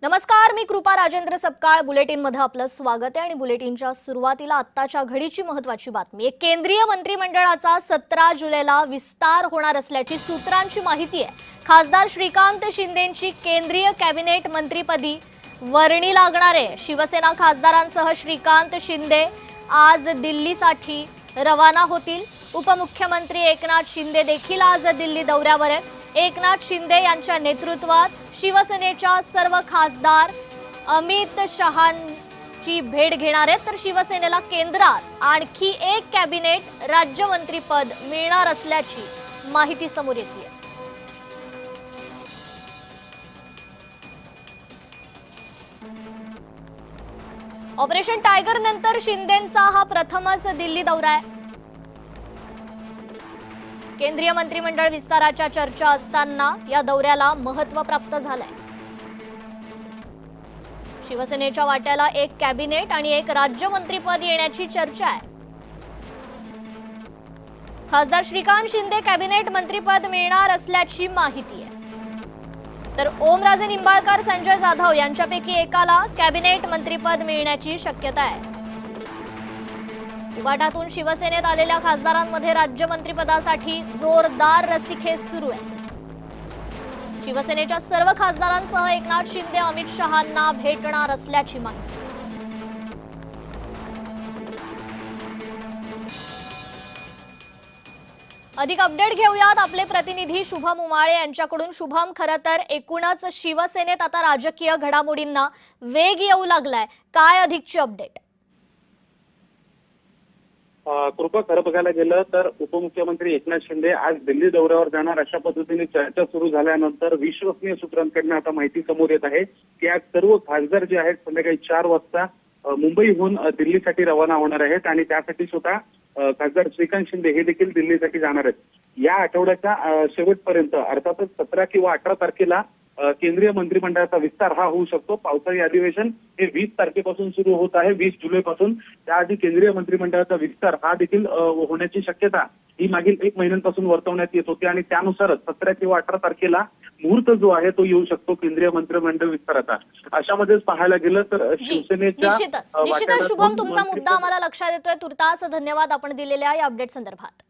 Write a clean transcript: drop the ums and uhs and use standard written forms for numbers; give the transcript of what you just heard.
नमस्कार, मी कृपा राजेंद्र सपकाळ बुलेटिन मध्ये आपलं स्वागत आहे आणि बुलेटिनच्या सुरुवातीला आत्ताच्या घडीची महत्त्वाची बातमी। केंद्रीय मंत्रिमंडळाचा 17 जुलैला विस्तार होणार असल्याची सूत्रांची माहिती आहे। खासदार श्रीकांत शिंदेंची केंद्रीय कॅबिनेट मंत्रीपदी वर्णी लागणार आहे। शिवसेना खासदारांसह श्रीकांत शिंदे आज दिल्लीसाठी रवाना होतील। उपमुख्यमंत्री एकनाथ शिंदे देखील आज दिल्ली दौऱ्यावर आहेत। एकनाथ शिंदे यांच्या नेतृत्वात शिवसेनेच्या सर्व खासदार अमित शहांची भेट घेणार आहेत, तर शिवसेनेला केंद्रात आणखी एक कॅबिनेट राज्यमंत्रीपद मिळणार असल्याची माहिती समोर येते। ऑपरेशन टायगर नंतर शिंदेंचा हा प्रथमच दिल्ली दौरा आहे। केंद्रीय मंत्रिमंडळ विस्ताराच्या चर्चा असताना या दौऱ्याला महत्त्व प्राप्त झालंय। शिवसेनेच्या वाट्याला एक कॅबिनेट आणि एक राज्यमंत्रीपद येण्याची चर्चा आहे। खासदार श्रीकांत शिंदे कॅबिनेट मंत्रीपद मिळणार असल्याची माहिती आहे, तर ओमराजे निंबाळकर संजय जाधव यांच्यापैकी एकाला कॅबिनेट मंत्रीपद मिळण्याची शक्यता आहे। उबाटातून शिवसेनेत आलेल्या खासदारांमध्ये राज्यमंत्रीपदासाठी जोरदार रस्सीखेच सुरू आहे। शिवसेनेच्या सर्व खासदारांसह एकनाथ शिंदे अमित शहांना भेटणार असल्याची माहिती। अधिक अपडेट घेऊयात आपले प्रतिनिधी शुभम उमाळे यांच्याकडून। शुभम, खरं तर एकूणच शिवसेनेत आता राजकीय घडामोडींना वेग येऊ लागलाय, काय अधिकची अपडेट? कृपा, खरं बघायला गेलं तर उपमुख्यमंत्री एकनाथ शिंदे आज दिल्ली दौऱ्यावर जाणार अशा पद्धतीने चर्चा सुरू झाल्यानंतर विश्वसनीय सूत्रांकडून आता माहिती समोर येत आहे की आज सर्व खासदार जे आहेत संध्याकाळी 4 वाजता मुंबईहून दिल्लीसाठी रवाना होणार आहेत आणि त्यासाठी स्वतः खासदार श्रीकांत शिंदे हे देखील दिल्लीसाठी जाणार आहेत। या आठवड्याच्या शेवटपर्यंत अर्थातच 17 किंवा 18 तारखेला केंद्रीय मंत्रिमंडळाचा विस्तार हा होऊ शकतो। पावसाळी अधिवेशन हे 20 तारखेपासून सुरू होत आहे, 20 जुलैपासून। त्याआधी केंद्रीय मंत्रिमंडळाचा विस्तार हा देखील होण्याची शक्यता ही मागील 1 महिन्यांपासून वर्तवण्यात येत होती आणि त्यानुसारच 17 किंवा 18 तारखेला मुहूर्त जो आहे तो येऊ शकतो केंद्रीय मंत्रिमंडळ विस्ताराचा। अशामध्येच पाहायला गेलं तर शिवसेनेच्या निश्चितच शुभम, तुमचा मुद्दा आम्हाला लक्षात येतोय। तुर्तास धन्यवाद आपण दिलेल्या या अपडेट संदर्भात।